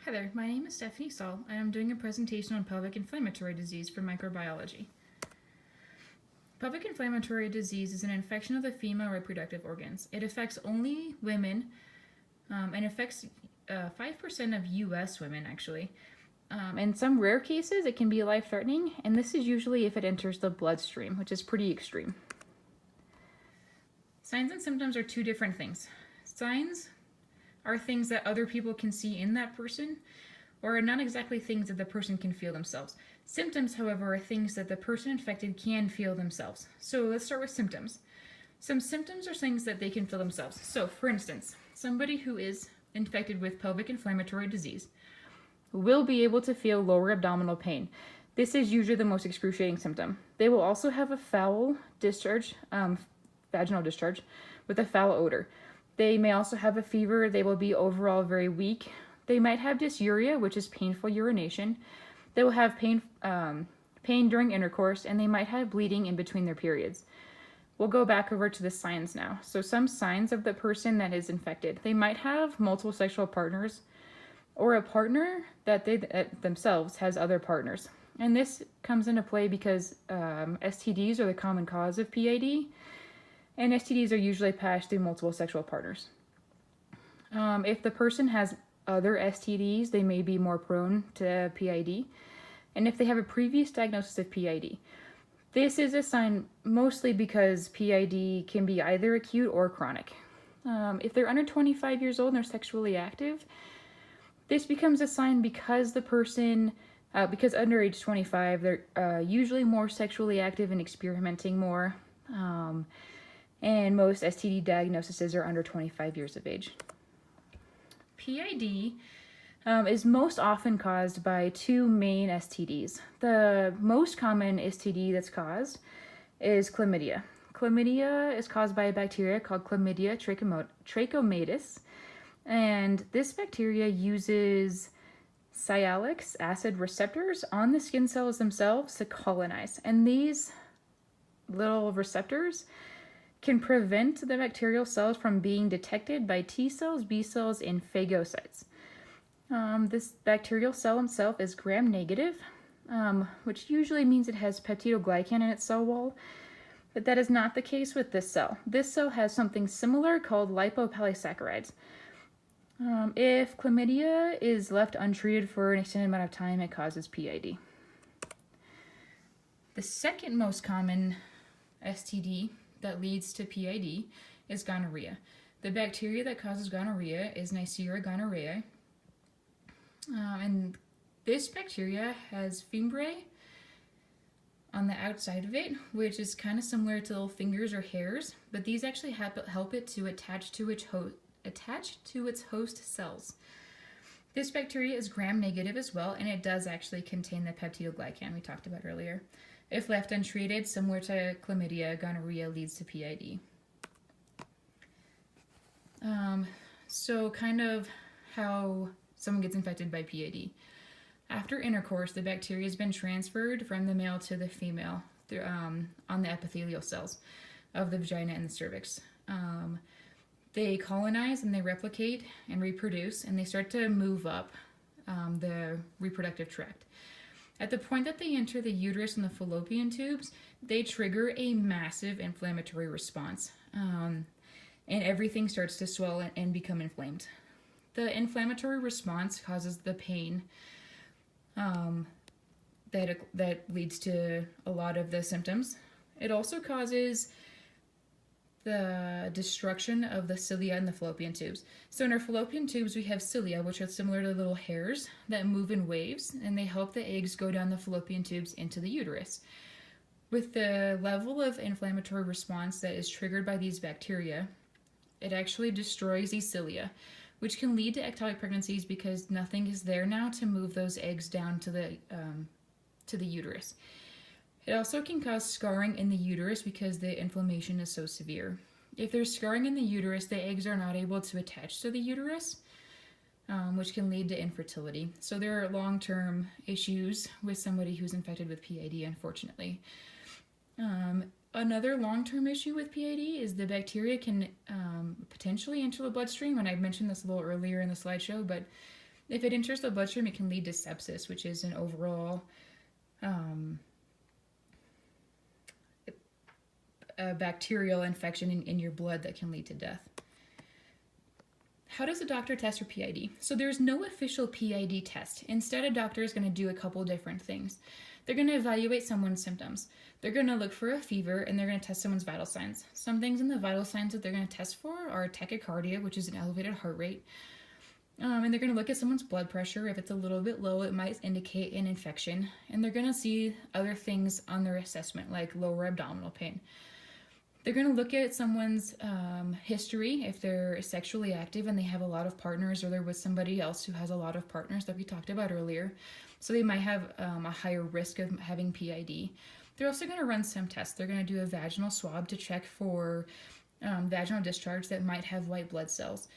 Hi there, my name is Stephanie Saul, and I'm doing a presentation on pelvic inflammatory disease for microbiology. Pelvic inflammatory disease is an infection of the female reproductive organs. It affects only women and affects 5% of US women, actually. In some rare cases, it can be life-threatening, and this is usually if it enters the bloodstream, which is pretty extreme. Signs and symptoms are two different things. Signs are things that other people can see in that person, or are not exactly things that the person can feel themselves. Symptoms, however, are things that the person infected can feel themselves. So let's start with symptoms. Some symptoms are things that they can feel themselves. So, for instance, somebody who is infected with pelvic inflammatory disease will be able to feel lower abdominal pain. This is usually the most excruciating symptom. They will also have a foul discharge, vaginal discharge, with a foul odor. They may also have a fever. They will be overall very weak. They might have dysuria, which is painful urination. They will have pain during intercourse, and they might have bleeding in between their periods. We'll go back over to the signs now. So some signs of the person that is infected. They might have multiple sexual partners, or a partner that they themselves has other partners. And this comes into play because STDs are the common cause of PID. And STDs are usually passed through multiple sexual partners. If the person has other STDs, they may be more prone to PID. And if they have a previous diagnosis of PID, this is a sign mostly because PID can be either acute or chronic. If they're under 25 years old and they're sexually active, this becomes a sign because the person, because under age 25, they're usually more sexually active and experimenting more. And most STD diagnoses are under 25 years of age. PID is most often caused by two main STDs. The most common STD that's caused is chlamydia. Chlamydia is caused by a bacteria called Chlamydia trachomatis, and this bacteria uses sialic acid receptors on the skin cells themselves to colonize. And these little receptors can prevent the bacterial cells from being detected by T cells, B cells, and phagocytes. This bacterial cell itself is gram-negative, which usually means it has peptidoglycan in its cell wall, but that is not the case with this cell. This cell has something similar called lipopolysaccharides. If chlamydia is left untreated for an extended amount of time, it causes PID. The second most common STD that leads to PID is gonorrhea. The bacteria that causes gonorrhea is Neisseria gonorrhoeae. And this bacteria has fimbriae on the outside of it, which is kind of similar to little fingers or hairs, but these actually help it to attach to its host cells. This bacteria is gram-negative as well, and it does actually contain the peptidoglycan we talked about earlier. If left untreated, similar to chlamydia, gonorrhea leads to PID. So kind of how someone gets infected by PID. After intercourse, the bacteria has been transferred from the male to the female on the epithelial cells of the vagina and the cervix. They colonize and they replicate and reproduce, and they start to move up the reproductive tract. At the point that they enter the uterus and the fallopian tubes, they trigger a massive inflammatory response, and everything starts to swell and become inflamed. The inflammatory response causes the pain that leads to a lot of the symptoms. It also causes the destruction of the cilia in the fallopian tubes. So in our fallopian tubes, we have cilia, which are similar to little hairs that move in waves, and they help the eggs go down the fallopian tubes into the uterus. With the level of inflammatory response that is triggered by these bacteria, it actually destroys these cilia, which can lead to ectopic pregnancies because nothing is there now to move those eggs down to the uterus. It also can cause scarring in the uterus because the inflammation is so severe. If there's scarring in the uterus, the eggs are not able to attach to the uterus, which can lead to infertility. So there are long-term issues with somebody who's infected with PID, unfortunately. Another long-term issue with PID is the bacteria can potentially enter the bloodstream, and I mentioned this a little earlier in the slideshow, but If it enters the bloodstream, it can lead to sepsis, which is an overall a bacterial infection in your blood that can lead to death. How does a doctor test for PID? So there's no official PID test. Instead, a doctor is going to do a couple different things. They're going to evaluate someone's symptoms. They're going to look for a fever, and they're going to test someone's vital signs. Some things in the vital signs that they're going to test for are tachycardia, which is an elevated heart rate. And they're going to look at someone's blood pressure. If it's a little bit low, it might indicate an infection. And they're going to see other things on their assessment, like lower abdominal pain. They're going to look at someone's history, if they're sexually active and they have a lot of partners, or they're with somebody else who has a lot of partners that we talked about earlier. So they might have a higher risk of having PID. They're also going to run some tests. They're going to do a vaginal swab to check for vaginal discharge that might have white blood cells.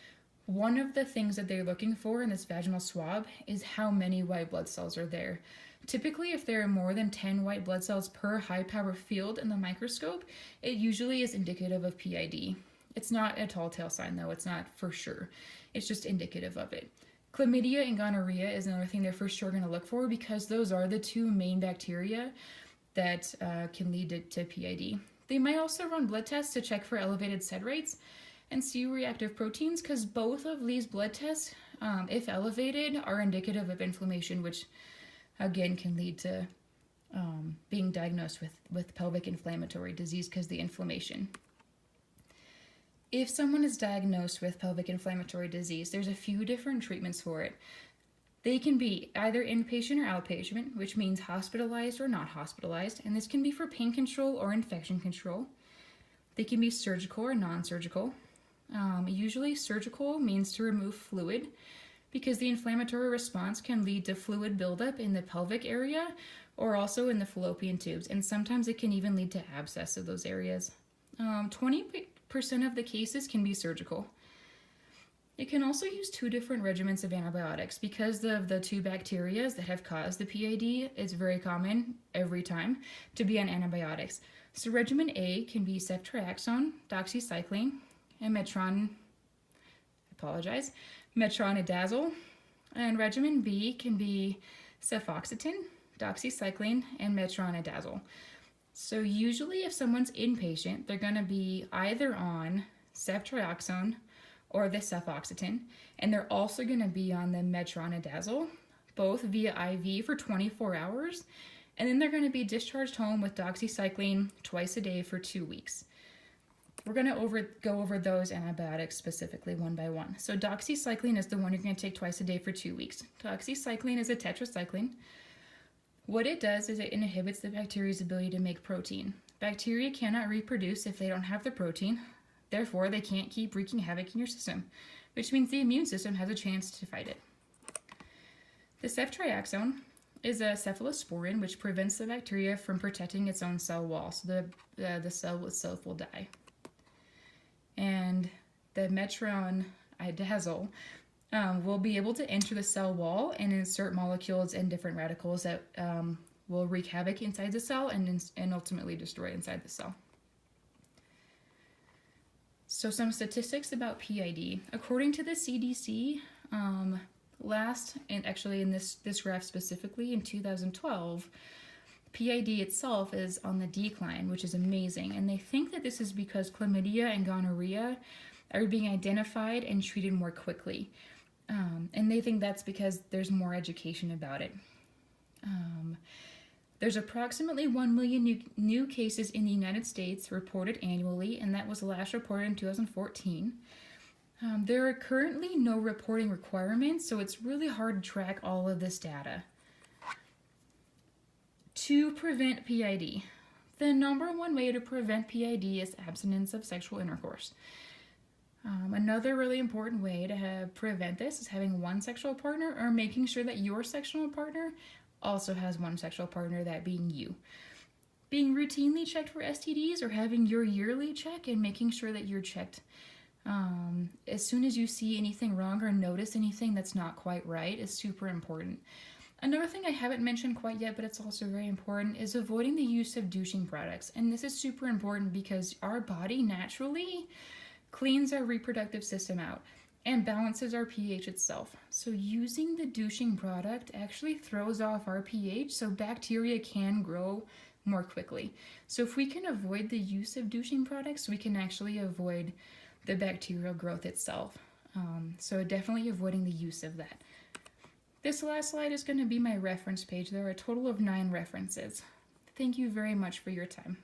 One of the things that they're looking for in this vaginal swab is how many white blood cells are there. Typically, if there are more than 10 white blood cells per high-power field in the microscope, it usually is indicative of PID. It's not a tall tale sign, though. It's not for sure. It's just indicative of it. Chlamydia and gonorrhea is another thing they're for sure going to look for, because those are the two main bacteria that can lead to PID. They might also run blood tests to check for elevated sed rates and C-reactive proteins, because both of these blood tests, if elevated, are indicative of inflammation, which again can lead to being diagnosed with pelvic inflammatory disease because of the inflammation. If someone is diagnosed with pelvic inflammatory disease, there's a few different treatments for it. They can be either inpatient or outpatient, which means hospitalized or not hospitalized, and this can be for pain control or infection control. They can be surgical or non-surgical. Usually surgical means to remove fluid, because the inflammatory response can lead to fluid buildup in the pelvic area or also in the fallopian tubes, and sometimes it can even lead to abscess of those areas. 20% of the cases can be surgical. It can also use two different regimens of antibiotics because of the two bacteria that have caused the PID. It's very common every time to be on antibiotics. So regimen A can be ceftriaxone, doxycycline, and metronidazole. And regimen B can be cefoxitin, doxycycline, and metronidazole. So usually if someone's inpatient, they're going to be either on ceftriaxone or the cefoxitin, and they're also going to be on the metronidazole, both via IV for 24 hours, and then they're going to be discharged home with doxycycline twice a day for 2 weeks. We're going to go over those antibiotics specifically one by one. So doxycycline is the one you're going to take twice a day for 2 weeks. Doxycycline is a tetracycline. What it does is it inhibits the bacteria's ability to make protein. Bacteria cannot reproduce if they don't have the protein. Therefore, they can't keep wreaking havoc in your system, which means the immune system has a chance to fight it. The ceftriaxone is a cephalosporin, which prevents the bacteria from protecting its own cell wall, so the cell itself will die. And the metronidazole will be able to enter the cell wall and insert molecules and different radicals that will wreak havoc inside the cell and ultimately destroy inside the cell. So some statistics about PID. According to the CDC, and actually in this graph specifically in 2012, PID itself is on the decline, which is amazing. And they think that this is because chlamydia and gonorrhea are being identified and treated more quickly. And they think that's because there's more education about it. There's approximately 1 million new cases in the United States reported annually, and that was last reported in 2014. There are currently no reporting requirements, so it's really hard to track all of this data. To prevent PID, the number one way to prevent PID is abstinence of sexual intercourse. Another really important way to prevent this is having one sexual partner, or making sure that your sexual partner also has one sexual partner, that being you. Being routinely checked for STDs, or having your yearly check and making sure that you're checked. As soon as you see anything wrong or notice anything that's not quite right is super important. Another thing I haven't mentioned quite yet, but it's also very important, is avoiding the use of douching products. And this is super important because our body naturally cleans our reproductive system out. and balances our pH itself. So using the douching product actually throws off our pH, so bacteria can grow more quickly. So if we can avoid the use of douching products, we can actually avoid the bacterial growth itself. So definitely avoiding the use of that. This last slide is going to be my reference page. There are a total of 9 references. Thank you very much for your time.